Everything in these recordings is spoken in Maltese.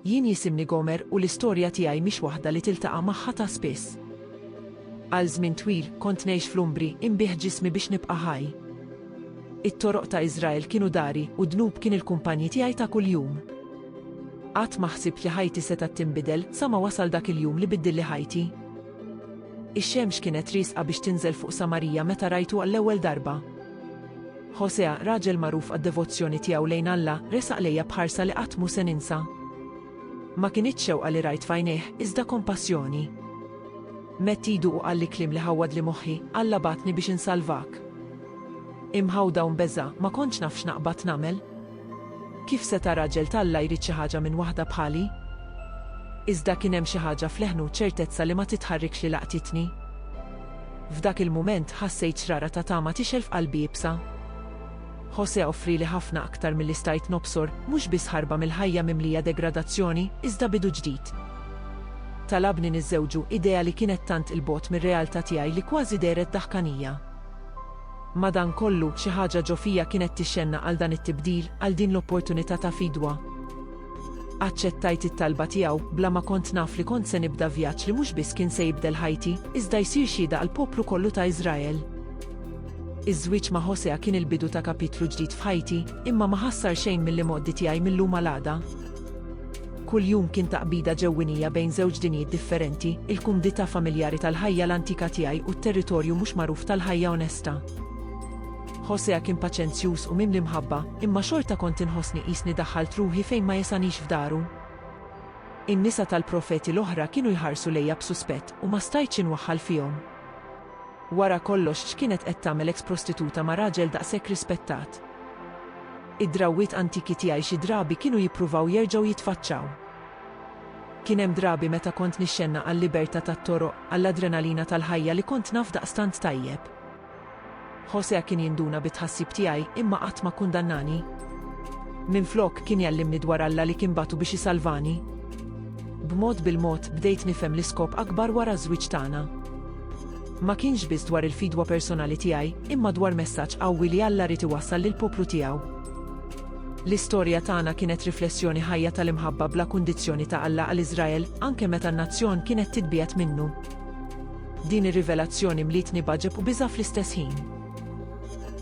Jien jisimni Gomer u l-istorja tiegħi mhix waħda li tiltaqa' magħha ta' spiss. Għal żmien twil kont ngħix fl-Umbri imbieħ ġismi biex nibqa' ħaj. It-toroq ta' Iżrael kienu dari u Dnub kien il-kumpanji tiegħi ta' kuljum. Qatt ma ħsibt li ħajti seta' tinbidel sa ma wasal dak il-jum li biddilli ħajti. Ix-xemx kienet riesqa biex tinżel fuq Samarija meta rajtu għall-ewwel darba. Hosea, raġel magħruf għad-devozzjoni tiegħu lejn Alla, resaq lejja bħarsa li qatt mu se ninsa. Ma kinitx xewqa li rajt f'għajnejh, iżda kompassjoni. Mett idu u qalli kliem li ħawad li moħħi, Alla batni biex insalvak. Imħawda u mbeżza, ma kontx naf x'naqbad nagħmel. Kif seta' raġel tal-Alla jrid xi ħaġa minn waħda bħali? Iżda kien hemm xi ħaġa f'leħnu ċertezza li ma titħarrikx li laqtitni. F'dak il-mument ħassejt xrara ta' tama tixel f'qalbi jibsa. Hosea offri li ħafna aktar milli stajt nobsor, mhux biss ħarba mill-ħajja mimlija degradazzjoni, iżda bidu ġdid. Talabni niżżewġu, idea li kienet tant il-bot mir-realtà tiegħi li kważi deret daħkanija. Madankollu xi ħaġa ġo fija kienet tixxenna għal dan it-tibdil, għal din l-opportunità ta' fidwa. Aċċettajt it-talba tiegħu bla ma kont naf li kont se nibda vjaġġ li mhux biss kien se jibdel ħajti, iżda jsir xhieda għall poplu kollu ta' Iżrael. Iż-żwieġ ma' Hosea kien il-bidu ta' kapitlu ġdid f'ħajti, imma ma ħassar xejn mill-modi tiegħi mill-lum għal-għada. Kull jum kien taqbida ġewwinija bejn żewġ dinjiet differenti, il-kumdità familjari tal-ħajja l-antika tiegħi u t-territorju mhux magħruf tal-ħajja onesta. Hosea kien paċenzjuż u mimli mħabba, imma xorta kont inħossni qisni daħħalt ruħi fejn ma jesanix f'daru. In-nisa tal-profeti l-oħra kienu jħarsu lejja b'suspett u ma stajtx inwaħħal fihom. Wara kollox x'kienet qed tagħmel eks-prostituta ma' raġel daqshekk rispettat. Id-drawwiet antiki tiegħi xi drabi kienu jippruvaw jerġgħu jitfaċċaw. Kien hemm drabi meta kont nixxenna għall-libertà tat-toroq, għall-adrenalina tal-ħajja li kont naf daqstant tajjeb. Hosea kien jinduna bit-tħassib tiegħi imma qatt ma kundannani. Minflok kien jallimni dwar Alla li kien batu biex isalvani. B'mod bil-mod bdejt nifhem l-iskop akbar wara żwieġ tagħna. Ma kienx biss dwar il-fidwa personali tiegħi, imma dwar messaġġ qawwi li Alla rid iwassal lill-poplu tiegħu. L-istorja tagħna kienet riflessjoni ħajja tal-imħabba bla kundizzjoni ta' Alla għal Iżrael, anke meta n-nazzjon kienet titbiet minnu. Din ir-rivelazzjoni mlietni baġeb u biża' fl-istess ħin.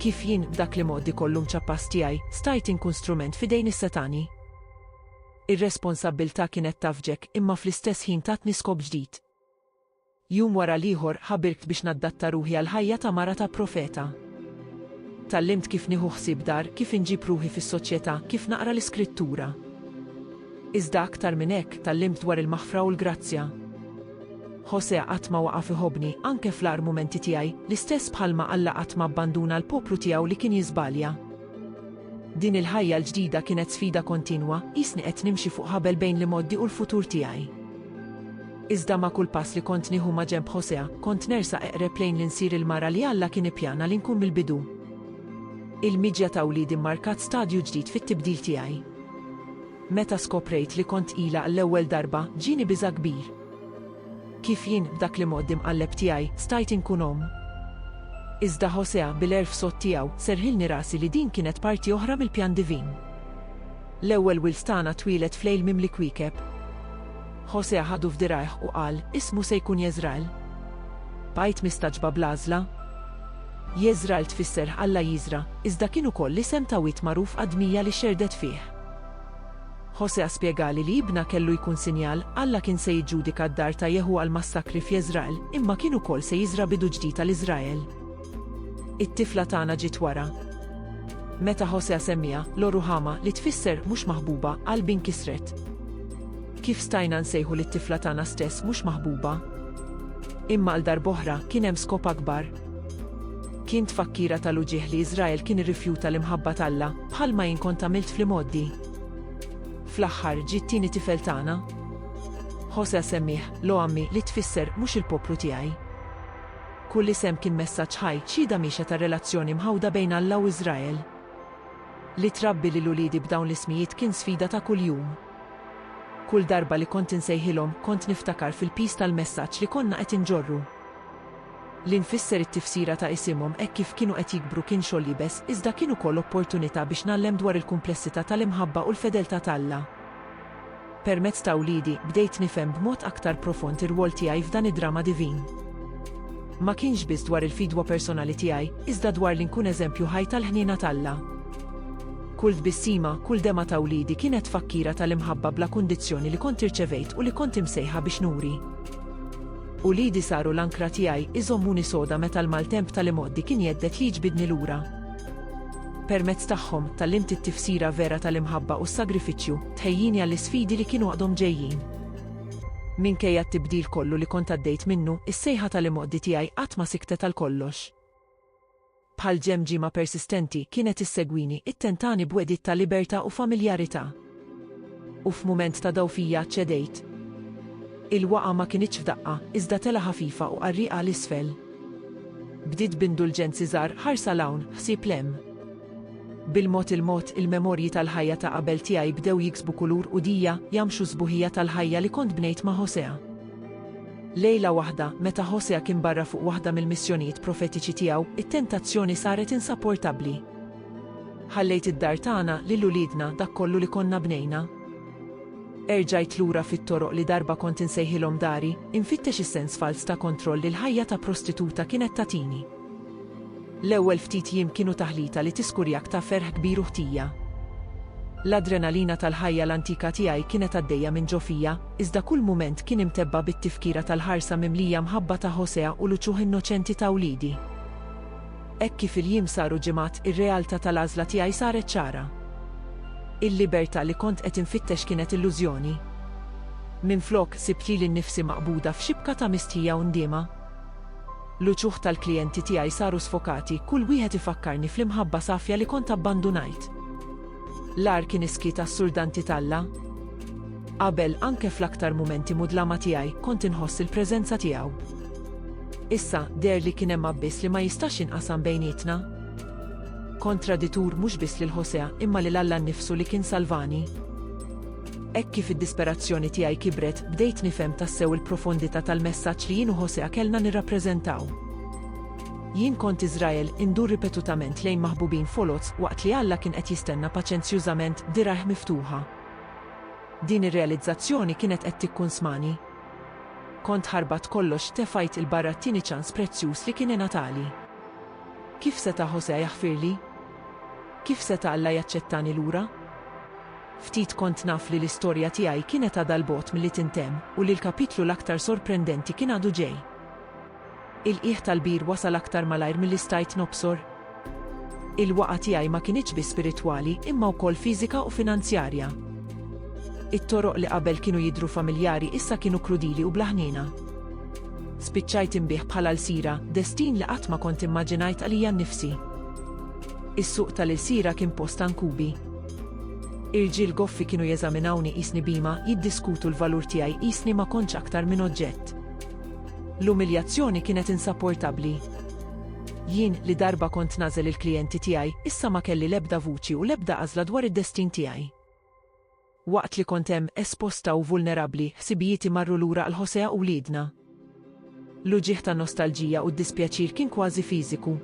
Kif jien b'dak li modi kollu mċappas tiegħi, stajt inkun strument f'idejn is-Setani. Ir-responsabbiltà kienet tafġek imma fl-istess ħin tatni skop ġdid. Jum wara l-ieħor ħabirt biex naddatta ruħi għal ħajja ta' mara ta' profeta. Tallimt kif nieħu ħsieb dar, kif inġib ruħi fis-soċjetà, kif naqra l-iskrittura. Iżda aktar minn hekk tallimt dwar il-maħfra u l-grazzja. Hosea qatt ma waqaf iħobbni anke fl-ar mumenti tiegħi, l-istess bħalma Alla qatt ma abbanduna l-poplu tiegħu li kien jiżbalja. Din il-ħajja l-ġdida kienet sfida kontinwa, qisni qed nimxi fuq ħabel bejn l-imoddi u l-futur tiegħi. Iżda ma' kull pass li kont nieħu ma' ġenb Hosea, kont nersaq eqreb lejn li nsir il-mara li Alla kien ippjana li nkun mill-bidu. Il-miġja ta' wliedi mmarkat stadju ġdid fit-tibdil tiegħi. Meta skoprejt li kont ilha għall-ewwel darba, ġieni biża' kbir. Kif jien b'dak li mod imqalleb tiegħi stajt inkun omm. Iżda Hosea bil-erf sott tiegħu serħilni rasi li din kienet parti oħra mill-pjan divin. L-ewwel wils tagħna twilet f'lejl mimli kwiekeb. Hosea ħadu f'dirajh u qal, ismu se jkun Jeżrael. Bajt mistaġba bl-għażla. Jeżrael tfisser Alla jiżra, iżda kien ukoll isem ta' wied magħruf qadmija li xerdet fih. Hosea spjegali li jibna kellu jkun sinjal, Alla kien se jiġġudika d-dar ta' Jehu għal massakri f'Jeżrael, imma kien ukoll se jiżra bidu ġdid tal-Iżrael. It-tifla tagħna ġiet wara. Meta Hosea semmija l-Ruhama li tfisser mhux maħbuba, qalbi nkisret. Kif stajna nsejħu li t-tifla tagħna stess mhux maħbuba? Imma għal darb'oħra kien hemm skop akbar. Kien tfakkira tal-uġieħ li Iżrael kien irrifjuta l-imħabba t'Alla bħalma jien kont għamilt fl-imoddi. Fl-aħħar ġiet tieni tifel tagħna. Hosea semmih l-Ommi li tfisser mhux il-poplu tiegħi. Kull isem kien messaġġ ħaj xhieda miexa ta' relazzjoni mħawda bejn Alla u Iżrael. Li trabbi lil uliedi b'dawn l-ismijiet kien sfida ta' kuljum. Kull darba li kont insejħilhom kont niftakar fil-pis tal-messaġġ li konna qed inġorru. Li nfisser it-tifsira ta' isimhom hekk kif kienu qed jikbru kien xogħol jibes, iżda kien ukoll opportunità biex nagħlem dwar il-kumplessità tal-imħabba u l-fedeltà t'Alla. Permezz ta' wliedi bdejt nifhem b'mod aktar profond ir-rwol tiegħi f'dan id-drama divin. Ma kienx biss dwar il-fidwa personali tiegħi, iżda dwar li nkun eżempju ħaj tal-ħniena t'Alla. Kull tbissima, kull dema ta' wliedi kienet fakkira tal-imħabba bla kundizzjoni li kont irċevejt u li kont imsejħa biex nuri. Wliedi saru l-ankra tiegħi iżommuni soda meta l-maltemp tal-imoddi kien jeddet li jiġbidni lura. Permezz tagħhom tallimt it-tifsira vera tal-imħabba u s-sagrifiċċju tħejjini għall-isfidi li kienu għadhom ġejjin. Minkejja t-tibdil kollu li kont għaddejt minnu, is-sejħa tal-imoddi tiegħi qatt ma siktet għal kollox. Bħal ġemġima persistenti kienet issegwini it-tentani b'wedit ta' libertà u familjarità. U f'mument ta' dawfija ċedejt. Il-waqa ma kienitx f'daqqa, iżda tela ħafifa u qarriqa l-isfel. Bdiet b'indulġenzi żgħar ħarsa l-hawn, ħsieb lem. Bil-mod il-memorji tal-ħajja ta' qabel tiegħi bdew jiksbu kulur u dija jamxu sbuħija tal-ħajja li kont bnejt ma' Hosea. Lejla waħda, meta Hosea kien barra fuq waħda mill-missjonijiet profetiċi tiegħu, it-tentazzjoni saret insapportabbli. Ħallejt id-dar tagħna lil uliedna dak kollu li konna bnejna. Erġajt lura fit-toroq li darba kont insejħilhom dari, infittex is-sens fals ta' kontroll li l-ħajja ta' prostituta kienet tagħtini. L-ewwel ftit jiem kienu taħlita li tiskurjak ta' ferħ kbir u ħtija. L-adrenalina tal-ħajja l-antika tiegħi kienet għaddejja minn ġo fija, iżda kull mument kien imtebba bit-tifkira tal-ħarsa mimlija mħabba ta' Hosea u l-uċuħ innoċenti ta' wliedi. Hekk kif il-jiem saru ġimgħat, ir-realtà tal-għażla tiegħi saret ċara. Il-libertà li kont qed infittex kienet illużjoni. Minflok sibt li nnifsi maqbuda f'xibka ta' mistħija u ndiema. L-uċuħ tal-klijenti tiegħi saru sfokati, kull wieħed ifakkarni fl-imħabba safja li kont abbandunajt. L-ar kien iski tas-surdanti talla. Qabel anke fl-aktar mumenti mudlama tiegħi kont inħoss il-preżenza tiegħu. Issa der li kien hemm abbiss li ma jistax inqasam bejnietna. Kontraditur mhux biss lil Hosea imma lil Alla nnifsu li kien salvani. Hekk kif id-disperazzjoni tiegħi kibret bdejt nifhem tassew il-profondità tal-messaġġ li jien u Hosea kellna nirrappreżentaw. Jien kont Iżrael indur ripetutament lejn maħbubin folots waqt li Alla kien qed jistenna paċenzjużament b'diraħ miftuħa. Din ir-realizzazzjoni kienet qed tikkunsmani. Kont ħarbat kollox tefajt il-barra t-tieni ċans prezzjuż li kien ingħatali. Kif seta' Hosea jaħfirli? Kif seta' Alla jaċċettani lura? Ftit kont naf li l-istorja tiegħi kienet għadha l-bogħod milli tintemm u li l-kapitlu l-aktar sorprendenti kien għadu ġej. Il-qiegħ tal-bir wasal aktar malajr milli stajt nobsor. Il-waqa tiegħi ma kienitx biss spiritwali imma wkoll fiżika u finanzjarja. It-toroq li qabel kienu jidhru familjari issa kienu krudili u blaħnina. Spiċċajt imbieħ bħala l-sira, destin li qatt ma kont immaġinajt għalija nnifsi. Is-suq tal-ilsira kien post ankubi. Irġiel goffi kienu jeżaminawni qisni bima jiddiskutu l-valur tiegħi qisni ma kontx aktar minn oġġett. L-umiljazzjoni kienet insapportabbli. Jien li darba kont nażel il-klijenti tiegħi issa ma kelli l-ebda vuċi u l-ebda għażla dwar id-destin tiegħi. Waqt li kont hemm esposta u vulnerabbli, ħsibijieti marru lura għal Hosea u wliedna. L-uġieħ ta' nostalġija u d-dispjaċir kien kważi fiżiku.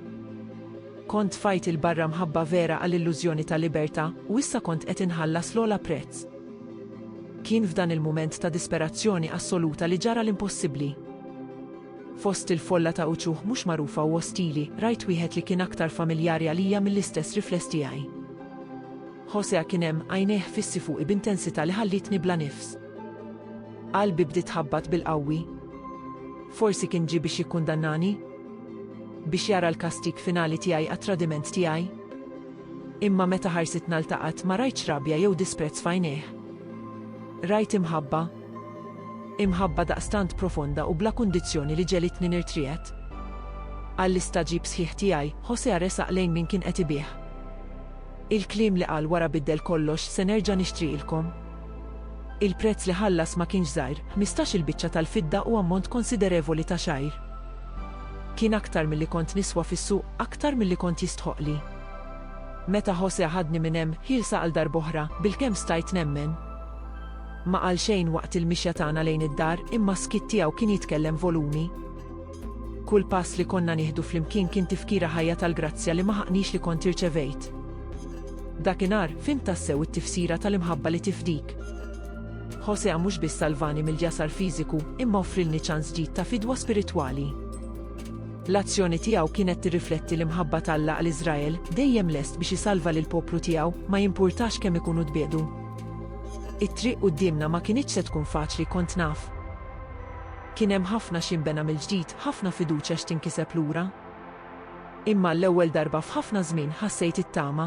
Kont fajt il-barra mħabba vera għall-illużjoni ta' libertà u issa kont qed inħallas l-ogħla prezz. Kien f'dan il-mument ta' disperazzjoni assoluta li ġara l-impossibbli. Fost il-folla ta' uċuħ mhux magħrufa u ostili, rajt wieħed li kien aktar familjari għalija mill-istess rifless tiegħi. Hosea kien hemm għajnejh fissi fuqi b'intensità li ħallitni bla nifs. Qalbi bdiet ħabbat bil-qawwi. Forsi kien ġie biex jikkundannani? Biex jara l-kastik finali tiegħi għat-tradiment tiegħi? Imma meta ħarsitna ltaqat ma rajtx rabja jew disprezz f'għajnejh. Rajt imħabba daqstant profonda u bla kundizzjoni li ġelitni nirtriet. Għall-istaġib sħiħ tiegħi, Hosea resaq lejn min kien qed ibih. Il-kliem li qal wara biddel kollox se nerġa' nixtriilkom. Il-prezz li ħallas ma kienx żgħir, 15 il-biċċa tal-fidda u ammont konsiderevoli ta' xajr. Kien aktar milli kont niswa fis-suq, aktar milli kont jistħoqli. Meta Hosea ħadni minn hemm, ħilsa għal darb'oħra bil-kemm stajt nemmen. Ma qal xejn waqt il-mixja tagħna lejn id-dar, imma skit tiegħu kien jitkellem volumi. Kull pass li konna nieħdu flimkien kien tifkira ħajja tal-grazzja li ma ħaqnix li kont irċevejt. Dakinhar fimt tassew it-tifsira tal-imħabba li tifdik. Hosea mhux biss salvani mill-ġasar fiżiku, imma offrilni ċans ġdid ta' fidwa spiritwali. L-azzjoni tiegħu kienet tirrifletti l-imħabba tal-Alla għal Iżrael, dejjem lest biex isalva lil poplu tiegħu ma jimpurtax kemm ikunu dbiedu. It-triq qudiemna ma kinitx se tkun faċli, kont naf. Kien hemm ħafna x'inbena mill-ġdid, ħafna fiduċja x'tinkiseb lura. Imma l-ewwel darba f'ħafna żmien ħassejt it-tama.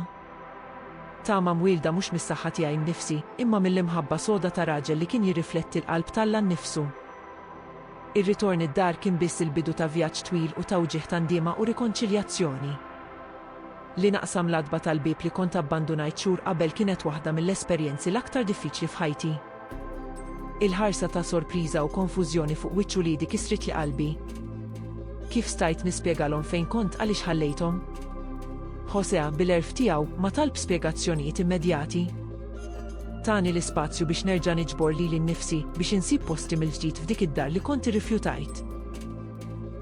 Tama mwilda mhux mis-saħħa tiegħi nnifsi, imma mill-imħabba soda ta' raġel li kien jirrifletti l-qalb tal-Alla nnifsu. Ir-ritorn id-dar kien biss il-bidu ta' vjaġġ twil u tawġieħ ta' ndiema u rikonċiljazzjoni. Li naqsam l-adba tal-bib li kont abbandunajt xhur qabel kienet waħda mill-esperjenzi l-aktar diffiċli f'ħajti. Il-ħarsa ta' sorpriża u konfużjoni fuq wiċċu Lidi kisret li qalbi. Kif stajt nispjegalhom fejn kont għaliex ħallejthom? Hosea bil-erf tiegħu ma talb spjegazzjonijiet immedjati. Tani l-ispazju biex nerġa' niġbor lili nnifsi biex insib posti mill-ġdid f'dik id-dar li kont irrifjutajt.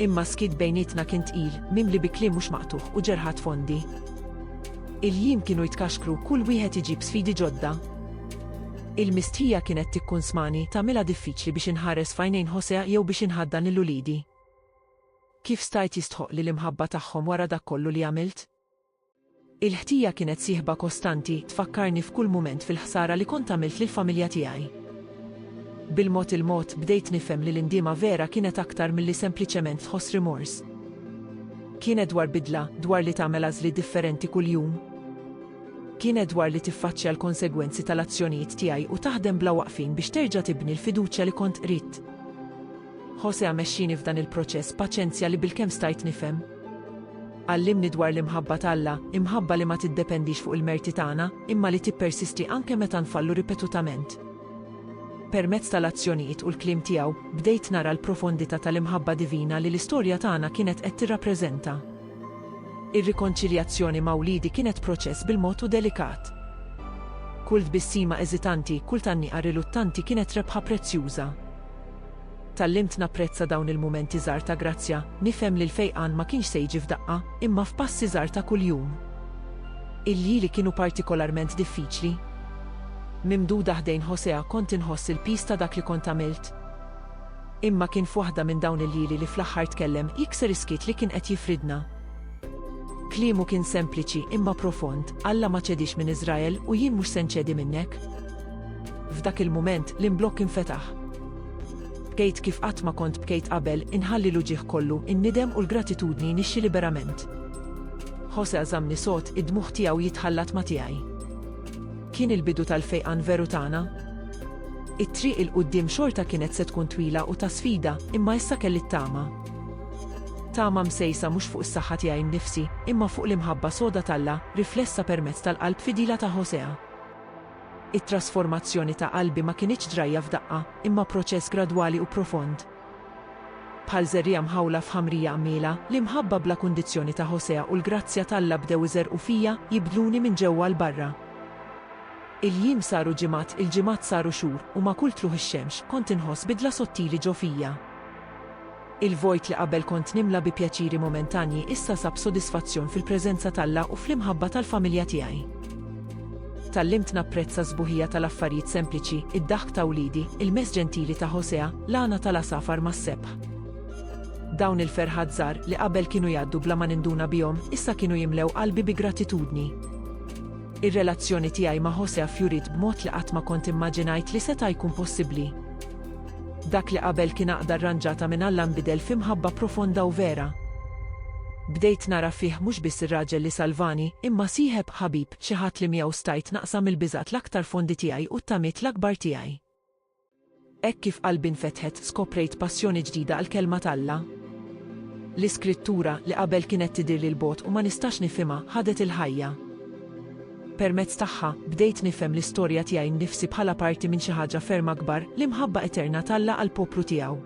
Imma skid bejnietna kien tqil, mimli bi kliem mhux maqtuħ u ġerħat fondi. Il-jiem kienu jitkaxkru kull wieħed iġib sfidi ġodda. Il-mistħija kienet tikkun smani tagħmilha diffiċli biex inħares f'għajnejn Hosea jew biex inħaddan lil Lidi. Kif stajt jistħoq li l-imħabba tagħhom wara dak kollu li għamilt? Il-ħtija kienet sieħba kostanti tfakkarni f'kull mument fil-ħsara li kont għamilt lill-familja tiegħi. Bil-mod il-mod bdejt nifhem li l-indiema vera kienet aktar milli sempliċement tħoss rimors. Kienet dwar bidla, dwar li tagħmel għażliet differenti kuljum. Kienet dwar li tiffaċċja l-konsegwenzi tal-azzjonijiet tiegħi u taħdem bla waqfin biex terġa' tibni l-fiduċja li kont qrid. Hosea mexxini f'dan il-proċess paċenzja li bil-kemm stajt nifhem. Għallimni dwar l-imħabba tal-Alla, imħabba li ma tiddependix fuq il-merti tagħna, imma li tippersisti anke meta nfallu ripetutament. Permezz tal-azzjonijiet u l-kliem tiegħu, bdejt nara l-profondità tal-imħabba divina li l-istorja tagħna kienet qed tirrappreżenta. Ir-rikonċiljazzjoni ma' Lidi kienet proċess bil-mod u delikat. Kull tbissima eżitanti, kull tannieqa riluttanti kienet rebħa prezzjuża. Tallimt napprezza dawn il-mumenti żgħar ta' grazzja, nifhem li l-fejqan ma kienx se jiġi f'daqqa, imma f'passi żgħar ta' kuljum. Il-lili kienu partikolarment diffiċli. Mimduda ħdejn Hosea kont inħoss il-pis ta' dak li kont għamilt. Imma kien f'waħda minn dawn il-lili li fl-aħħar tkellem jikser iskit li kien qed jifridna. Kliemu kien sempliċi imma profond, Alla ma ċedix minn Iżrael u jien mhux se nċedi minnek. F'dak il-mument l-imblokk infetaħ. Bkejt kif qatt ma kont bkejt qabel, inħalli l-uġieħ kollu, in-nidem u l-gratitudni nixxi liberament. Hosea żammni sod, id-dmuħ tiegħu jitħallat ma' tiegħi. Kien il-bidu tal-fejqan veru tagħna. It-triq il-qudiem xorta kienet se tkun twila u ta' sfida, imma issa kelli t-tama. Tama msejsa mhux fuq is-saħħa tiegħi nnifsi, imma fuq l-imħabba soda tal-Alla, riflessa permezz tal-qalb fidila ta' Hosea. It-trasformazzjoni ta' qalbi ma kienx ġrajja f'daqqa, imma proċess gradwali u profond. Bħal żerrija mħawla f'ħamrija għammiela, l-imħabba bla kundizzjoni ta' Hosea u l-grazzja tal-Alla bdew iżerqu fija jibdluni minn ġewwa l-barra. Il-jiem saru ġimgħat, il-ġimgħat saru xhur u ma kull tluħ ix-xemx kont inħoss bidla sottili ġo fija. Il-vojt li qabel kont nimla bi pjaċiri momentanji issa sab sodisfazzjon fil-preżenza tal-Alla u fl-imħabba tal-familja tiegħi. Tallimt napprezza żbuħija tal-affarijiet sempliċi, id-daħk ta' Lidi, il-mess ġentili ta' Hosea, l-għana tal-asafar mas-sebħ. Dawn il-ferħat żgħar li qabel kienu jgħaddu bla ma ninduna bihom, issa kienu jimlew qalbi bi gratitudni. Ir-relazzjoni tiegħi ma' Hosea fjurit b'mod li qatt ma kont immaġinajt li seta' jkun possibbli. Dak li qabel kien aqda rranġata minn Alla nbidel f'imħabba profonda u vera. Bdejt nara fih mhux biss ir-raġel li salvani, imma sieħeb ħabib xi ħadd li miegħu stajt naqsam il-biżgħat l-aktar fondi tiegħi u t-tamiet l-akbar tiegħi. Hekk kif qalbi nfetħet skoprejt passjoni ġdida għall-kelma tal-Alla. L-iskrittura li qabel kienet tidhirli l-bogħod u ma nistax nifhimha ħadet il-ħajja. Permezz tagħha bdejt nifhem l-istorja tiegħi nnifsi bħala parti minn xi ħaġa ferm akbar l-imħabba eterna tal-Alla għall-poplu tiegħu.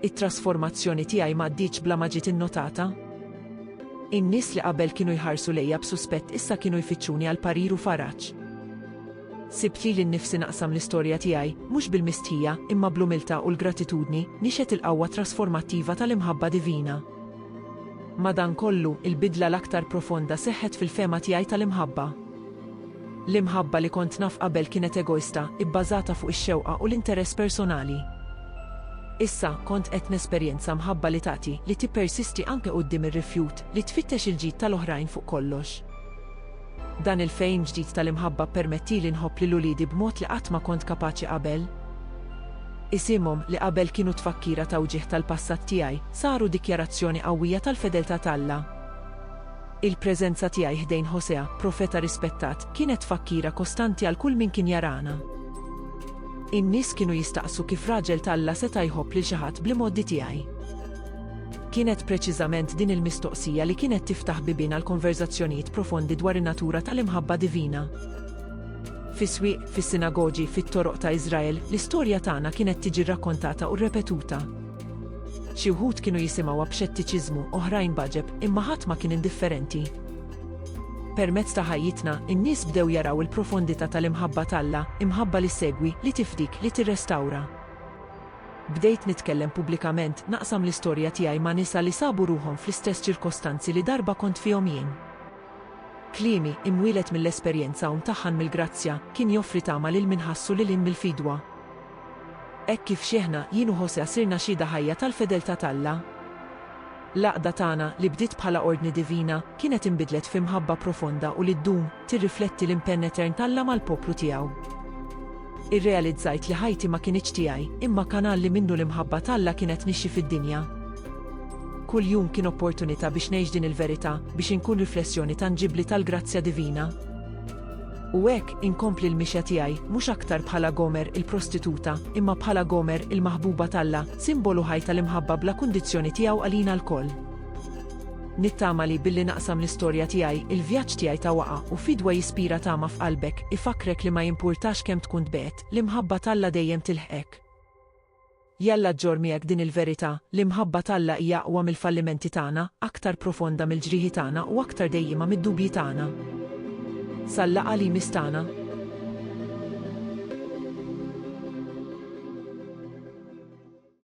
It-trasformazzjoni tiegħi m'għaddietx bla ma ġiet innotata. In-nies li qabel kienu jħarsu lejja b'suspett issa kienu jfittxuni għal parir u faraġġ. Sibt li nnifsi naqsam l-istorja tiegħi mhux bil-mistħija imma bl-umiltà u l-gratitudni nixet il-qawwa trasformattiva tal-imħabba divina. Madankollu il-bidla l-aktar profonda seħħet fil-fema tiegħi tal-imħabba. L-imħabba li kont naf qabel kienet egoista, ibbażata fuq ix-xewqa u l-interess personali. Issa kont qed nesperjenza mħabba li tagħti li tippersisti anke quddiem ir-rifjut li tfittex il-ġid tal-oħrajn fuq kollox. Dan il-fejm ġdid tal-imħabba permettili nħobb lil uliedi b'mod li qatt ma kont kapaċi qabel. Isimhom li qabel kienu tfakkira ta' wġieħ tal-passat tiegħi saru dikjarazzjoni qawwija tal-fedeltà t'Alla. Il-preżenza tiegħi ħdejn Ħosea, profeta rispettat, kienet tfakkira kostanti għal kull min kien jarana. In-nies kienu jistaqsu kif raġel t'Alla seta' jħobb lil xi ħadd bl-modi tiegħi. Kienet preċiżament din il-mistoqsija li kienet tiftaħ bibien għal konverzazzjonijiet profondi dwar in-natura tal-imħabba divina. Fis-swieq, fis-sinagoġi, fit-toroq ta' Iżrael, l-istorja tagħna kienet tiġi rrakkontata u rrepetuta. Xi wħud kienu jisimgħuha b'xettiċiżmu, oħrajn baġeb, imma ħadd ma kien indifferenti. Permezz ta' ħajjitna, in-nies bdew jaraw il-profondità tal-imħabba t'Alla, imħabba li segwi, li tifdik, li tirrestawra. Bdejt nitkellem pubblikament, naqsam l-istorja tiegħi ma' nisa li sabu ruhom fl-istess ċirkostanzi li darba kont fihom jien. Kliemi, imwieled mill-esperjenza u mtaħħan mill-grazzja, kien joffri tama lil min ħassu lil hinn mill-fidwa. Hekk kif xieħna jien u Ħosea sirna xhieda ħajja tal-fedeltà t'Alla. L-għaqda tagħna li bdiet bħala ordni divina kienet inbidlet f'imħabba profonda u li ddum tirrifletti l-impenn etern t'Alla mal-poplu tiegħu. Irrealizzajt li ħajti ma kienx tiegħi, imma kanal li minnu l-imħabba t'Alla kienet nixxi fid-dinja. Kull jum kien opportunità biex ngħix din il-verità, biex inkun riflessjoni tanġibbli tal-grazzja divina. U hekk inkompli l-mixja tiegħi mhux aktar bħala Gomer il-prostituta, imma bħala Gomer il-maħbuba t'Alla, simbolu ħaj tal-imħabba bla kundizzjoni tiegħu għalina l-koll. Nittama li billi naqsam l-istorja tiegħi, il-vjaġġ tiegħi ta' waqa' u fidwa jispira tama f'qalbek, ifakrek li ma jimpurtax kemm tkun tbeqgħet, l-imħabba t'Alla dejjem tilħqek. Jalla ġġor miegħek din il-verità, l-imħabba t'Alla hija aqwa mill-fallimenti tagħna, aktar profonda mill-ġrieħi tagħna u aktar dejjima mid-dubji tagħna. Sal-laqgħa li mistana.